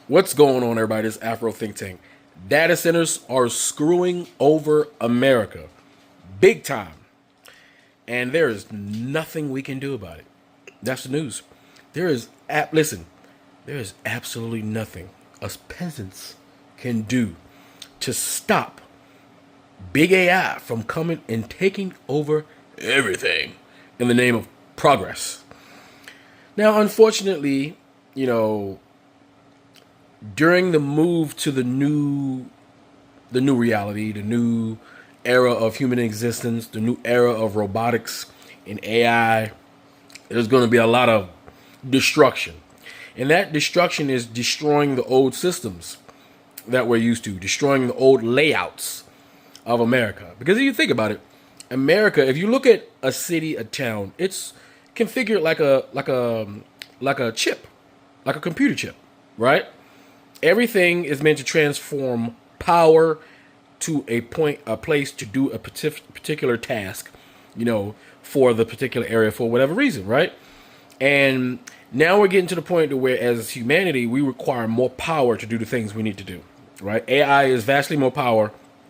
What's going on, everybody? This Afro Think Tank. Data centers are screwing over America big time, and there is nothing we can do about it. That's the news. Listen, there is absolutely nothing us peasants can do to stop big AI from coming and taking over everything in the name of progress. Now, unfortunately, you know, during the move to the new reality, the new era of human existence, the new era of robotics and AI, there's going to be a lot of destruction. And that destruction is destroying the old systems that we're used to, destroying the old layouts of America. Because if you think about it, America, if you look at a city, a town, it's configured like a chip, like a computer chip, right? Everything is meant to transform power to a place to do a particular task, for the particular area for whatever reason, right? And now we're getting to the point to where, as humanity, we require more power to do the things we need to do, right? AI is vastly more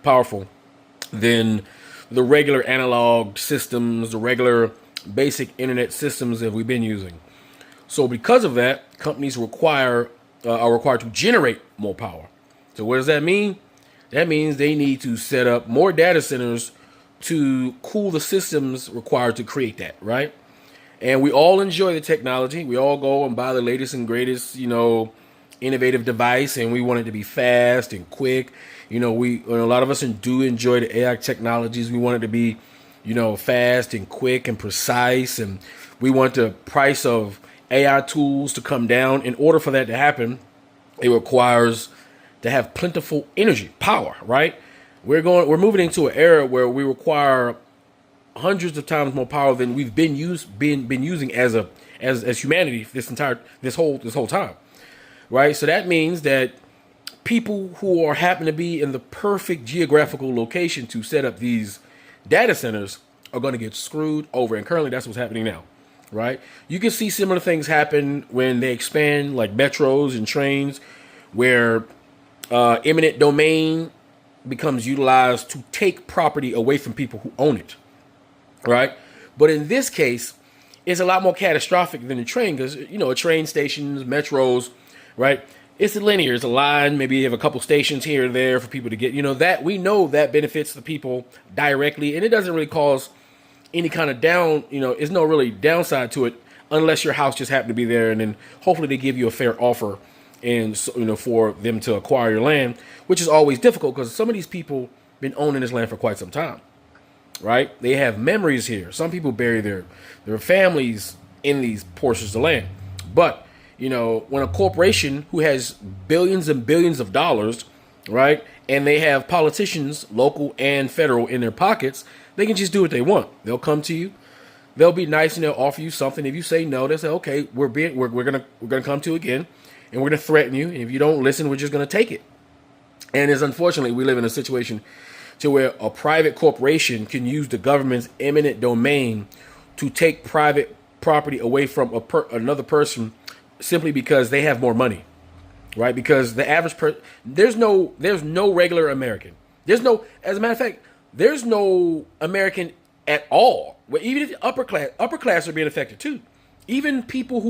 powerful than the regular analog systems, the regular basic internet systems that we've been using. So because of that, companies are required to generate more power. So what does that mean? That means they need to set up more data centers to cool the systems required to create that, right? And we all enjoy the technology. We all go and buy the latest and greatest, innovative device, and we want it to be fast and quick. A lot of us do enjoy the AI technologies. We want it to be, fast and quick and precise, and we want the price of AI tools to come down. In order for that to happen, it requires to have plentiful energy, power, right? We're moving into an era where we require hundreds of times more power than we've been using as humanity this whole time, right? So that means that people who happen to be in the perfect geographical location to set up these data centers are going to get screwed over, and currently that's what's happening now, right? You can see similar things happen when they expand, like metros and trains, where eminent domain becomes utilized to take property away from people who own it, right? But in this case, it's a lot more catastrophic than a train, because train stations, metros, right? It's a linear, it's a line. Maybe you have a couple stations here and there for people to get. That we know that benefits the people directly, and it doesn't really cause any kind of there's no really downside to it, unless your house just happened to be there, and then hopefully they give you a fair offer, and for them to acquire your land, which is always difficult because some of these people been owning this land for quite some time, right? They have memories here. Some people bury their families in these portions of land. But when a corporation who has billions and billions of dollars, right, and they have politicians, local and federal, in their pockets, they can just do what they want. They'll come to you. They'll be nice and they'll offer you something. If you say no, they'll say, okay, we're gonna come to you again, and we're gonna threaten you. And if you don't listen, we're just gonna take it. And it's unfortunately we live in a situation to where a private corporation can use the government's eminent domain to take private property away from another person simply because they have more money, right? Because the average there's no regular American. As a matter of fact, there's no American at all. Even the upper class are being affected too. Even people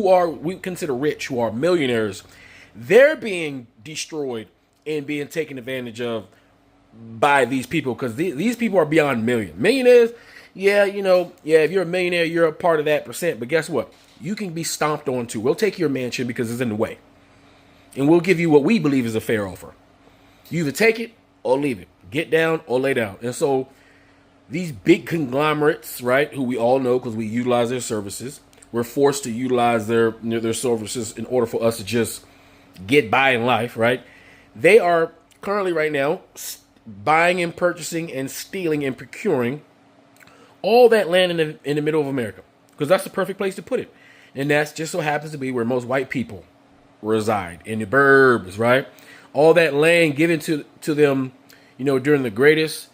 we consider rich, who are millionaires, they're being destroyed and being taken advantage of by these people, because these people are beyond millionaires. If you're a millionaire, you're a part of that percent. But guess what? You can be stomped on too. We'll take your mansion because it's in the way, and we'll give you what we believe is a fair offer. You either take it or leave it. Get down or lay down. And so these big conglomerates, right, who we all know because we utilize their services, we're forced to utilize their services in order for us to just get by in life, right? They are currently right now buying and purchasing and stealing and procuring all that land in the middle of America, because that's the perfect place to put it. And that's just so happens to be where most white people reside, in the burbs, right? All that land given to them, during the greatest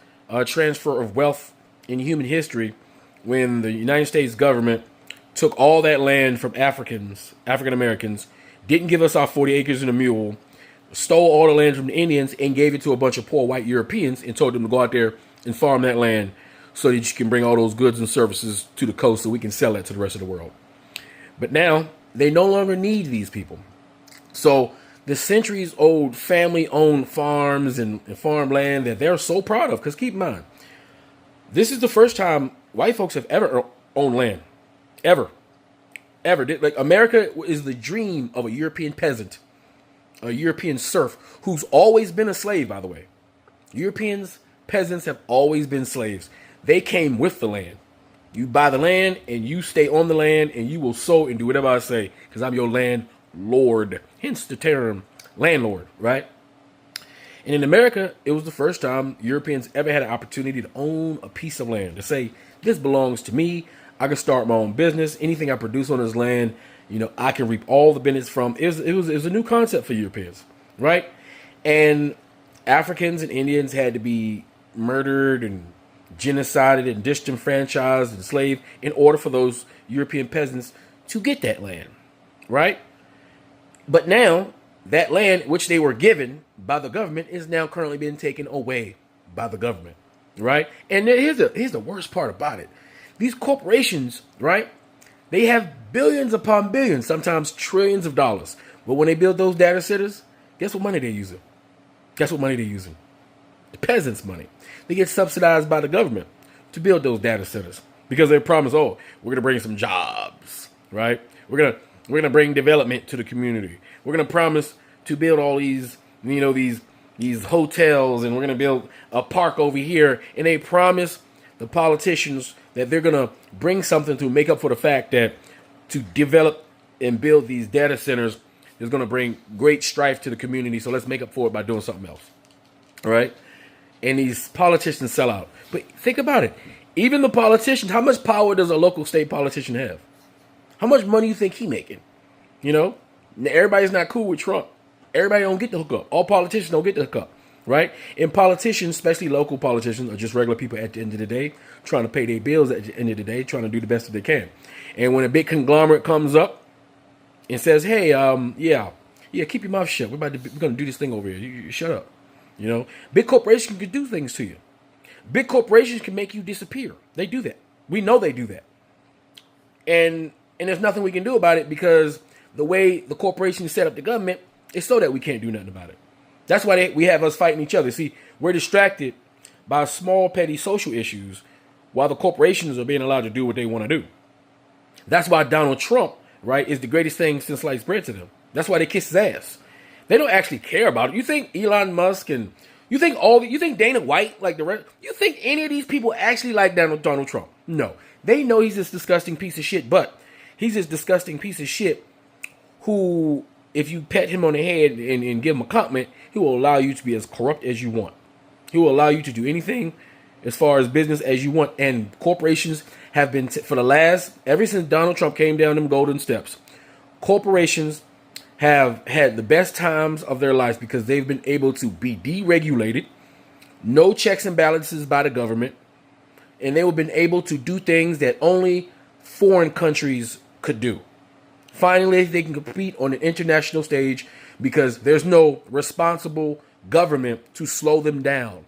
transfer of wealth in human history, when the United States government took all that land from African Americans, didn't give us our 40 acres and a mule, stole all the land from the Indians and gave it to a bunch of poor white Europeans and told them to go out there and farm that land so that you can bring all those goods and services to the coast so we can sell that to the rest of the world. But now they no longer need these people. So the centuries old family owned farms and farmland that they're so proud of, because keep in mind, this is the first time white folks have ever owned land. Ever. Like, America is the dream of a European peasant, a European serf who's always been a slave, by the way. Europeans, peasants have always been slaves. They came with the land. You buy the land and you stay on the land and you will sow and do whatever I say because I'm your landlord. Hence the term landlord, right? And in America, it was the first time Europeans ever had an opportunity to own a piece of land, to say, this belongs to me. I can start my own business. Anything I produce on this land, I can reap all the benefits from. It was a new concept for Europeans, right? And Africans and Indians had to be murdered and genocided and disenfranchised and enslaved in order for those European peasants to get that land, right? But now, that land, which they were given by the government, is now currently being taken away by the government, right? And here's the worst part about it. These corporations, right, they have billions upon billions, sometimes trillions of dollars. But when they build those data centers, guess what money they're using? Guess what money they're using? The peasants' money. They get subsidized by the government to build those data centers because they promise, we're going to bring some jobs, right? We're gonna bring development to the community. We're gonna promise to build all these, these hotels, and we're gonna build a park over here. And they promise the politicians that they're gonna bring something to make up for the fact that to develop and build these data centers is gonna bring great strife to the community. So let's make up for it by doing something else, all right? And these politicians sell out. But think about it. Even the politicians, how much power does a local state politician have? How much money do you think he making? Everybody's not cool with Trump. Everybody don't get the hookup. All politicians don't get the hookup, right? And politicians, especially local politicians, are just regular people at the end of the day, trying to pay their bills at the end of the day, trying to do the best that they can. And when a big conglomerate comes up and says, hey, keep your mouth shut. We're going to do this thing over here. You shut up. Big corporations can do things to you. Big corporations can make you disappear. They do that. We know they do that. And there's nothing we can do about it because the way the corporations set up the government is so that we can't do nothing about it. That's why we have us fighting each other. See, we're distracted by small, petty social issues while the corporations are being allowed to do what they want to do. That's why Donald Trump, right, is the greatest thing since sliced bread to them. That's why they kiss his ass. They don't actually care about it. You think Elon Musk and you think Dana White, like the rest, you think any of these people actually like Donald Trump? No. They know he's this disgusting piece of shit, but he's this disgusting piece of shit who, if you pat him on the head and give him a compliment, he will allow you to be as corrupt as you want. He will allow you to do anything as far as business as you want. And corporations have been, ever since Donald Trump came down them golden steps, corporations have had the best times of their lives because they've been able to be deregulated, no checks and balances by the government, and they've been able to do things that only foreign countries could do. Finally, they can compete on an international stage because there's no responsible government to slow them down,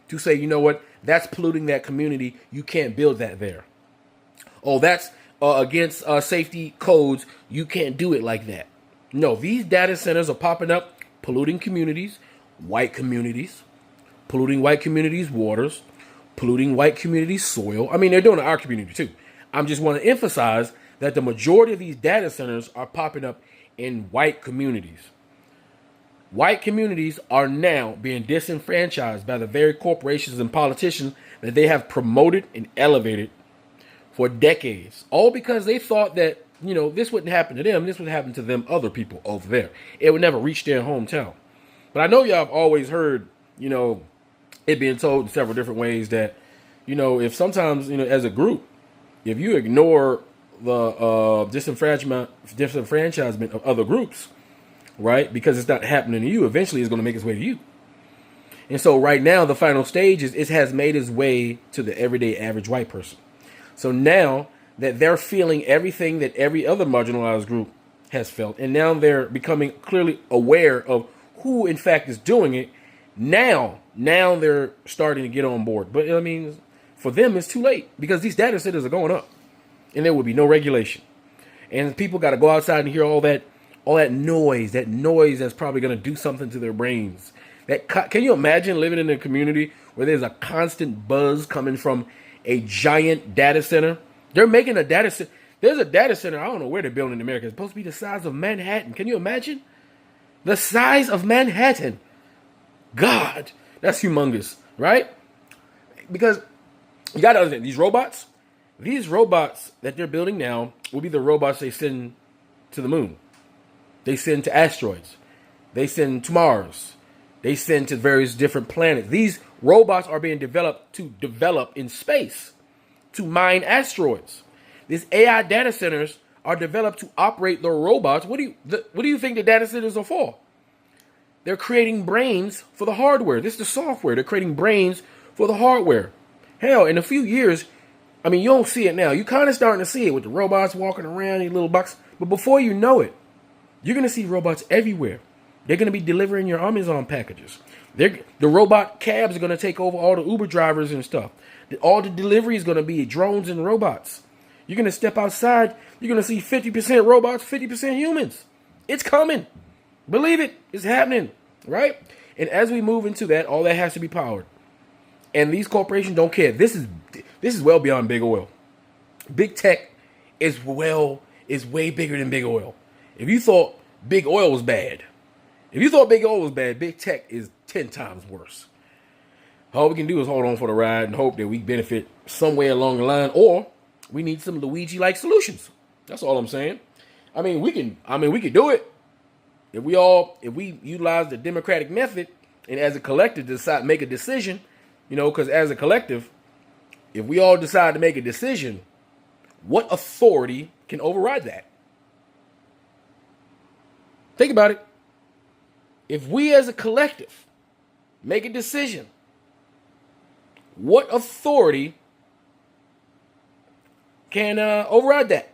to say, you know what, that's polluting that community. You can't build that there. Oh, that's against safety codes. You can't do it like that. No, these data centers are popping up, polluting communities, polluting white communities' waters, polluting white communities' soil. I mean, they're doing it in our community too. I just want to emphasize that the majority of these data centers are popping up in white communities. White communities are now being disenfranchised by the very corporations and politicians that they have promoted and elevated for decades. All because they thought that, this wouldn't happen to them. This would happen to them other people over there. It would never reach their hometown. But I know y'all have always heard, it being told in several different ways that, if sometimes, as a group, if you ignore the disenfranchisement of other groups, right, because it's not happening to you, eventually it's going to make its way to you. And so right now, the final stage is it has made its way to the everyday average white person. So now that they're feeling everything that every other marginalized group has felt, and now they're becoming clearly aware of who in fact is doing it. Now they're starting to get on board. But I mean, for them, it's too late because these data centers are going up and there will be no regulation. And people got to go outside and hear all that noise that's probably going to do something to their brains. Can you imagine living in a community where there's a constant buzz coming from a giant data center? They're making a data center. There's a data center. I don't know where they're building in America. It's supposed to be the size of Manhattan. Can you imagine? The size of Manhattan. God, that's humongous, right? Because you got to understand, these robots that they're building now will be the robots they send to the moon. They send to asteroids. They send to Mars. They send to various different planets. These robots are being developed in space, to mine asteroids. These AI data centers are developed to operate the robots. What do you think the data centers are for? They're creating brains for the hardware. This is the software. They're creating brains for the hardware. Hell, in a few years, I mean, you don't see it now. You're kind of starting to see it with the robots walking around in little boxes. But before you know it, you're going to see robots everywhere. They're going to be delivering your Amazon packages. The robot cabs are going to take over all the Uber drivers and stuff. All the delivery is going to be drones and robots. You're going to step outside. You're going to see 50% robots, 50% humans. It's coming. Believe it. It's happening. Right? And as we move into that, all that has to be powered. And these corporations don't care. This is well beyond big oil. Big tech is way bigger than big oil. If you thought big oil was bad, big tech is 10 times worse. All we can do is hold on for the ride and hope that we benefit somewhere along the line, or we need some Luigi-like solutions. That's all I'm saying. I mean, we can do it if we utilize the democratic method and as a collective make a decision, because as a collective, if we all decide to make a decision, what authority can override that? Think about it. If we as a collective make a decision, what authority can override that?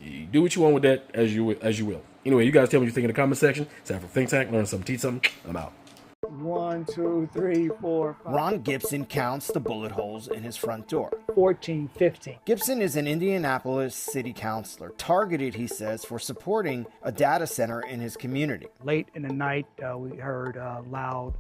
You do what you want with that as you will. Anyway, you guys tell me what you think in the comment section. It's time for Think Tank. Learn something, teach something. I'm out. 1, 2, 3, 4, 5. Ron Gibson counts the bullet holes in his front door. 14, 15. Gibson is an Indianapolis city councilor, targeted, he says, for supporting a data center in his community. Late in the night, we heard loud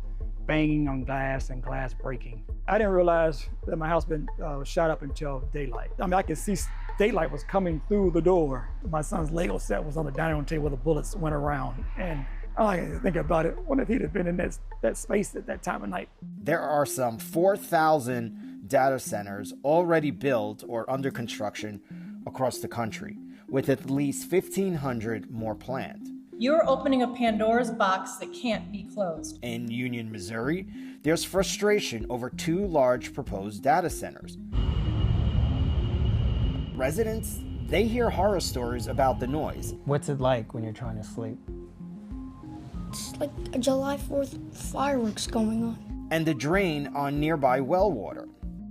banging on glass and glass breaking. I didn't realize that my house been shot up until daylight. I mean, I could see daylight was coming through the door. My son's Lego set was on the dining room table where the bullets went around. And I think about it. What if he'd have been in that space at that time of night? There are some 4,000 data centers already built or under construction across the country, with at least 1,500 more planned. You're opening a Pandora's box that can't be closed. In Union, Missouri, there's frustration over 2 large proposed data centers. Residents, they hear horror stories about the noise. What's it like when you're trying to sleep? It's like a July 4th fireworks going on. And the drain on nearby well water.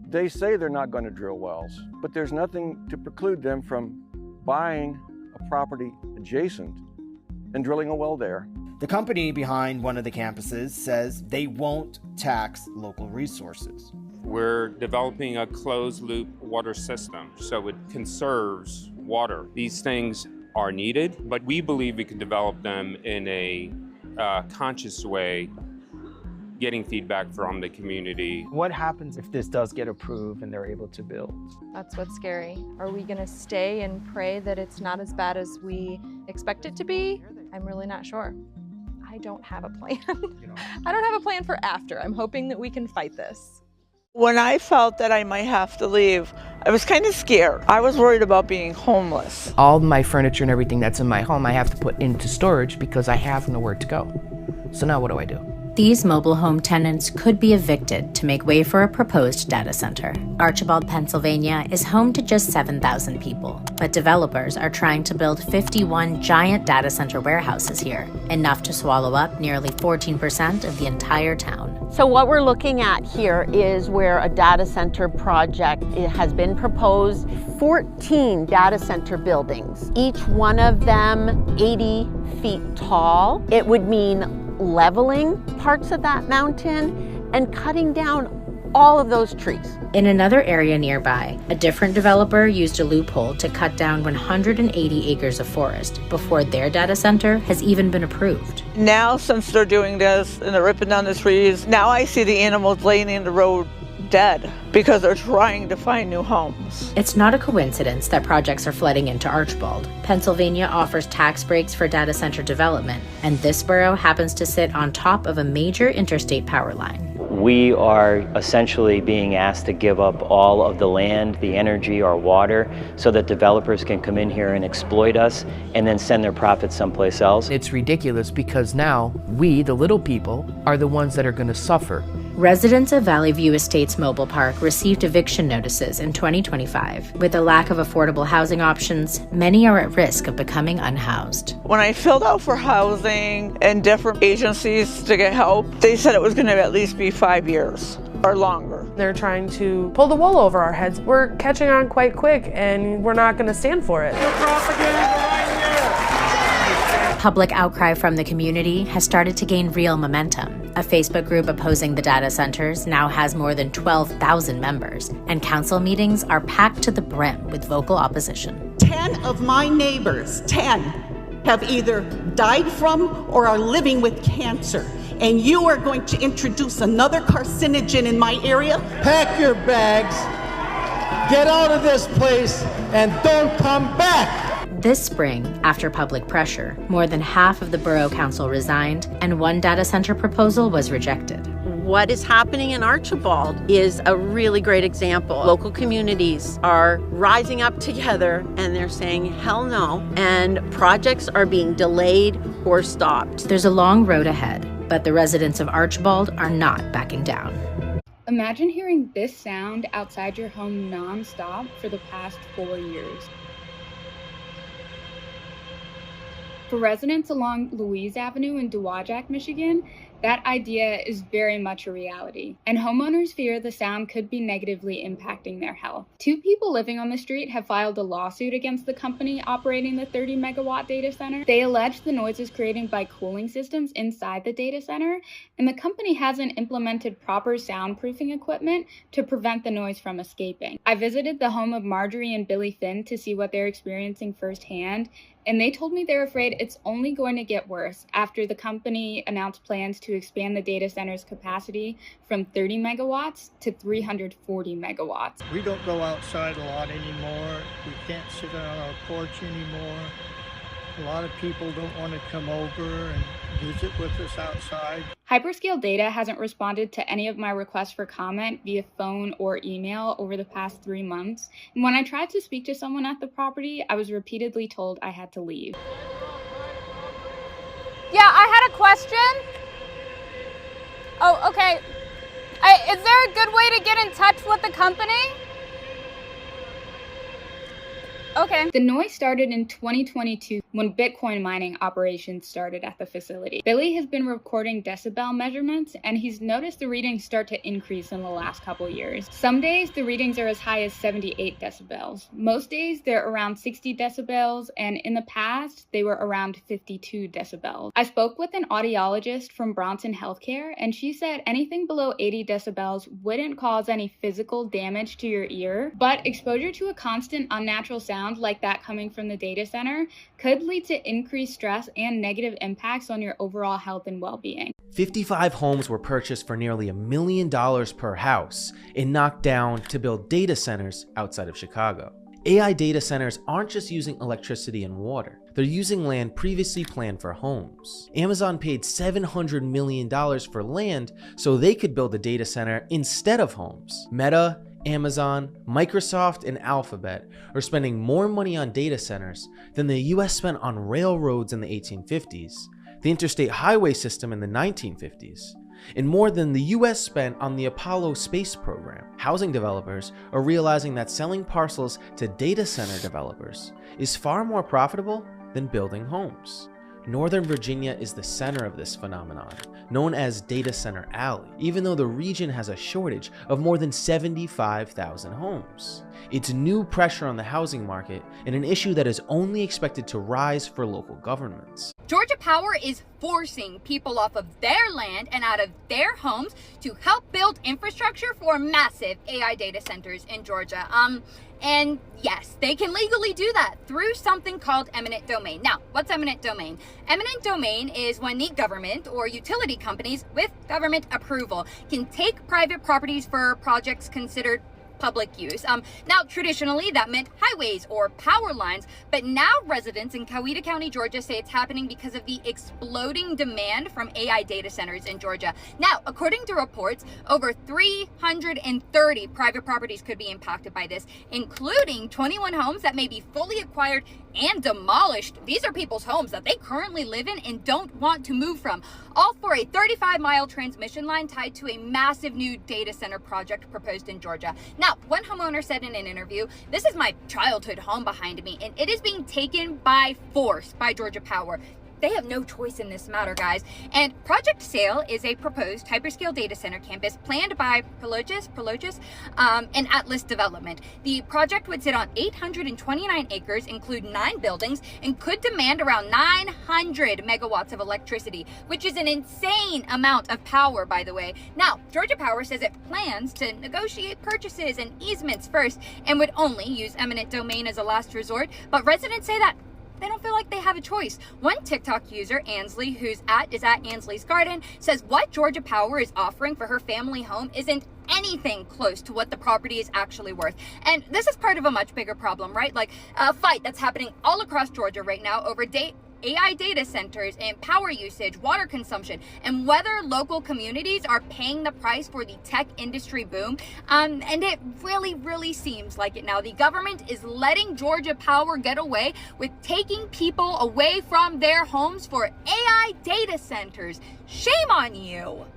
They say they're not going to drill wells, but there's nothing to preclude them from buying a property adjacent and drilling a well there. The company behind one of the campuses says they won't tax local resources. We're developing a closed-loop water system, so it conserves water. These things are needed, but we believe we can develop them in a conscious way, getting feedback from the community. What happens if this does get approved and they're able to build? That's what's scary. Are we gonna stay and pray that it's not as bad as we expect it to be? I'm really not sure. I don't have a plan. I don't have a plan for after. I'm hoping that we can fight this. When I felt that I might have to leave, I was kind of scared. I was worried about being homeless. All my furniture and everything that's in my home, I have to put into storage because I have nowhere to go. So now what do? These mobile home tenants could be evicted to make way for a proposed data center. Archibald, Pennsylvania is home to just 7,000 people, but developers are trying to build 51 giant data center warehouses here, enough to swallow up nearly 14% of the entire town. So what we're looking at here is where a data center project has been proposed. 14 data center buildings, each one of them 80 feet tall. It would mean leveling parts of that mountain and cutting down all of those trees. In another area nearby, a different developer used a loophole to cut down 180 acres of forest before their data center has even been approved. Now, since they're doing this and they're ripping down the trees, now I see the animals laying in the road dead because they're trying to find new homes. It's not a coincidence that projects are flooding into Archibald. Pennsylvania offers tax breaks for data center development, and this borough happens to sit on top of a major interstate power line. We are essentially being asked to give up all of the land, the energy, our water, so that developers can come in here and exploit us and then send their profits someplace else. It's ridiculous because now we, the little people, are the ones that are going to suffer. Residents of Valley View Estates Mobile Park received eviction notices in 2025. With a lack of affordable housing options, many are at risk of becoming unhoused. When I filled out for housing and different agencies to get help, they said it was going to at least be 5 years or longer. They're trying to pull the wool over our heads. We're catching on quite quick, and we're not going to stand for it. Public outcry from the community has started to gain real momentum. A Facebook group opposing the data centers now has more than 12,000 members, and council meetings are packed to the brim with vocal opposition. 10 of my neighbors, 10, have either died from or are living with cancer. And you are going to introduce another carcinogen in my area? Pack your bags, get out of this place, and don't come back. This spring, after public pressure, more than half of the borough council resigned, and one data center proposal was rejected. What is happening in Archibald is a really great example. Local communities are rising up together and they're saying, hell no, and projects are being delayed or stopped. There's a long road ahead, but the residents of Archibald are not backing down. Imagine hearing this sound outside your home non-stop for the past 4 years. For residents along Louise Avenue in Dowagiac, Michigan, that idea is very much a reality, and homeowners fear the sound could be negatively impacting their health. 2 people living on the street have filed a lawsuit against the company operating the 30-megawatt data center. They allege the noise is created by cooling systems inside the data center, and the company hasn't implemented proper soundproofing equipment to prevent the noise from escaping. I visited the home of Marjorie and Billy Finn to see what they're experiencing firsthand, and they told me they're afraid it's only going to get worse after the company announced plans to expand the data center's capacity from 30 megawatts to 340 megawatts. We don't go outside a lot anymore. We can't sit on our porch anymore. A lot of people don't want to come over and visit with us outside. Hyperscale Data hasn't responded to any of my requests for comment via phone or email over the past 3 months. And when I tried to speak to someone at the property, I was repeatedly told I had to leave. Yeah, I had a question. Oh, okay. Is there a good way to get in touch with the company? Okay. The noise started in 2022 when Bitcoin mining operations started at the facility. Billy has been recording decibel measurements, and he's noticed the readings start to increase in the last couple years. Some days the readings are as high as 78 decibels. Most days they're around 60 decibels, and in the past they were around 52 decibels. I spoke with an audiologist from Bronson Healthcare, and she said anything below 80 decibels wouldn't cause any physical damage to your ear, but exposure to a constant unnatural sound like that coming from the data center could lead to increased stress and negative impacts on your overall health and well-being. 55 homes were purchased for nearly $1 million per house and knocked down to build data centers outside of Chicago. AI data centers aren't just using electricity and water. They're using land previously planned for homes. Amazon paid $700 million for land so they could build a data center instead of homes. Meta, Amazon, Microsoft, and Alphabet are spending more money on data centers than the US spent on railroads in the 1850s, the interstate highway system in the 1950s, and more than the US spent on the Apollo space program. Housing developers are realizing that selling parcels to data center developers is far more profitable than building homes. Northern Virginia is the center of this phenomenon, known as Data Center Alley, even though the region has a shortage of more than 75,000 homes. It's new pressure on the housing market and an issue that is only expected to rise for local governments. Georgia Power is forcing people off of their land and out of their homes to help build infrastructure for massive AI data centers in Georgia. And yes, they can legally do that through something called eminent domain. Now, what's eminent domain? Eminent domain is when the government or utility companies with government approval can take private properties for projects considered public use. Now, traditionally, that meant highways or power lines, but now residents in Coweta County, Georgia say it's happening because of the exploding demand from AI data centers in Georgia. Now, according to reports, over 330 private properties could be impacted by this, including 21 homes that may be fully acquired and demolished. These are people's homes that they currently live in and don't want to move from, all for a 35-mile transmission line tied to a massive new data center project proposed in Georgia. Now, one homeowner said in an interview, "This is my childhood home behind me, and it is being taken by force by Georgia Power." They have no choice in this matter, guys. And Project Sail is a proposed hyperscale data center campus planned by Prologis, and Atlas Development. The project would sit on 829 acres, include 9 buildings, and could demand around 900 megawatts of electricity, which is an insane amount of power, by the way. Now, Georgia Power says it plans to negotiate purchases and easements first and would only use eminent domain as a last resort, but residents say that they don't feel like they have a choice. One TikTok user, Ansley, who's is at Ansley's Garden, says what Georgia Power is offering for her family home isn't anything close to what the property is actually worth. And this is part of a much bigger problem, right? Like a fight that's happening all across Georgia right now over AI data centers and power usage, water consumption, and whether local communities are paying the price for the tech industry boom. And it really seems like it now. The government is letting Georgia Power get away with taking people away from their homes for AI data centers. Shame on you.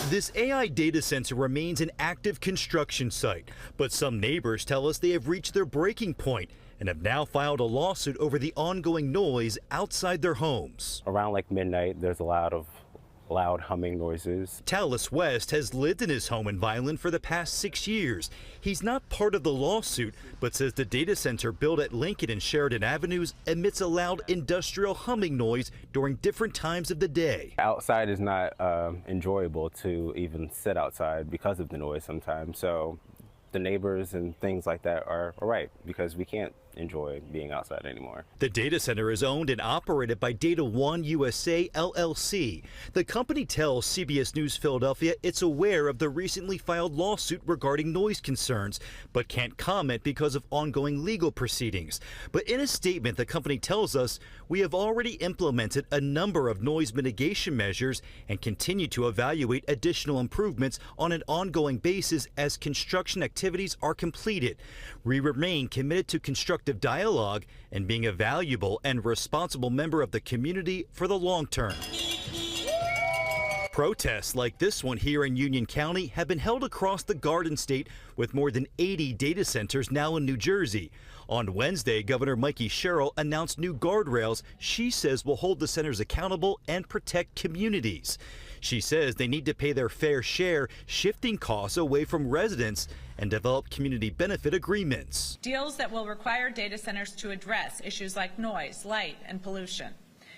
This AI data center remains an active construction site, but some neighbors tell us they have reached their breaking point and have now filed a lawsuit over the ongoing noise outside their homes. Around like midnight, there's a lot of loud humming noises. Tallis West has lived in his home in Vineland for the past 6 years. He's not part of the lawsuit, but says the data center built at Lincoln and Sheridan Avenues emits a loud industrial humming noise during different times of the day. Outside is not enjoyable to even sit outside because of the noise sometimes. So the neighbors and things like that are right because we can't enjoy being outside anymore. The data center is owned and operated by Data One USA LLC. The company tells CBS News Philadelphia it's aware of the recently filed lawsuit regarding noise concerns, but can't comment because of ongoing legal proceedings. But in a statement, the company tells us, "We have already implemented a number of noise mitigation measures and continue to evaluate additional improvements on an ongoing basis as construction activities are completed. We remain committed to constructive dialogue and being a valuable and responsible member of the community for the long term." Protests like this one here in Union County have been held across the Garden State with more than 80 data centers now in New Jersey. On Wednesday, Governor Mikey Sherrill announced new guardrails she says will hold the centers accountable and protect communities. She says they need to pay their fair share, shifting costs away from residents and develop community benefit agreements. Deals that will require data centers to address issues like noise, light, and pollution.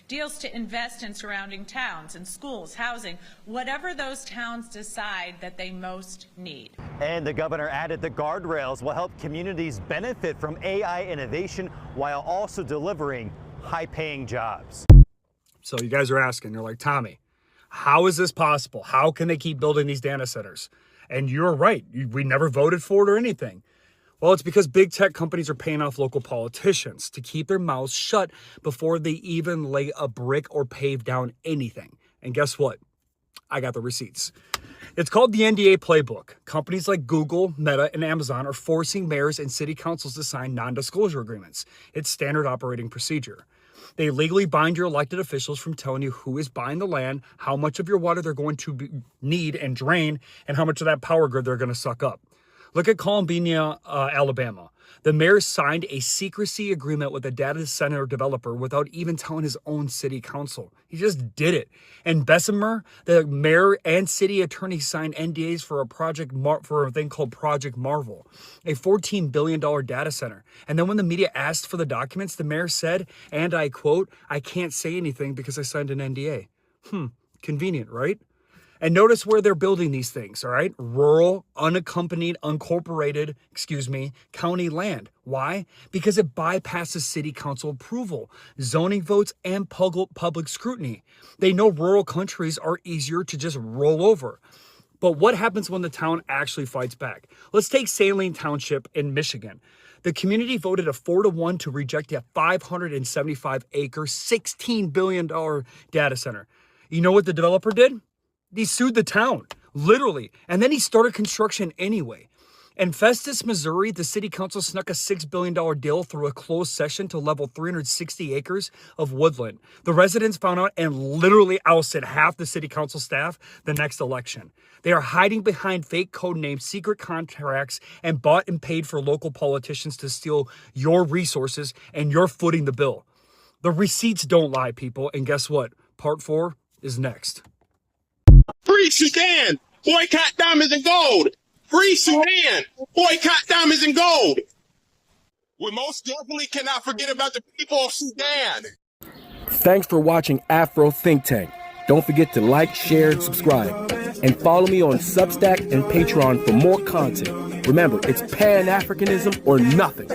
Deals to invest in surrounding towns and schools, housing, whatever those towns decide that they most need. And the governor added the guardrails will help communities benefit from AI innovation while also delivering high-paying jobs. So you guys are asking, you're like, Tommy, how is this possible? How can they keep building these data centers? And you're right. We never voted for it or anything. Well, it's because big tech companies are paying off local politicians to keep their mouths shut before they even lay a brick or pave down anything. And guess what? I got the receipts. It's called the NDA playbook. Companies like Google, Meta, and Amazon are forcing mayors and city councils to sign non-disclosure agreements. It's standard operating procedure. They legally bind your elected officials from telling you who is buying the land, how much of your water they're going to need and drain, and how much of that power grid they're going to suck up. Look at Columbia, Alabama. The mayor signed a secrecy agreement with a data center developer without even telling his own city council. He just did it. And Bessemer, the mayor and city attorney signed NDAs for a thing called Project Marvel, a $14 billion data center. And then when the media asked for the documents, the mayor said, and I quote, "I can't say anything because I signed an NDA." Convenient, right? And notice where they're building these things, all right? Rural, unaccompanied, uncorporated, county land. Why? Because it bypasses city council approval, zoning votes, and public scrutiny. They know rural countries are easier to just roll over. But what happens when the town actually fights back? Let's take Saline Township in Michigan. The community voted a 4-1 to reject a 575-acre, $16 billion data center. You know what the developer did? He sued the town, literally, and then he started construction anyway. In Festus, Missouri, the city council snuck a $6 billion deal through a closed session to level 360 acres of woodland. The residents found out and literally ousted half the city council staff the next election. They are hiding behind fake code names, secret contracts, and bought and paid for local politicians to steal your resources, and you're footing the bill. The receipts don't lie, people, and guess what? Part 4 is next. Free Sudan! Boycott diamonds and gold! Free Sudan! Boycott diamonds and gold! We most definitely cannot forget about the people of Sudan! Thanks for watching Afro Think Tank. Don't forget to like, share, and subscribe. And follow me on Substack and Patreon for more content. Remember, it's Pan-Africanism or nothing.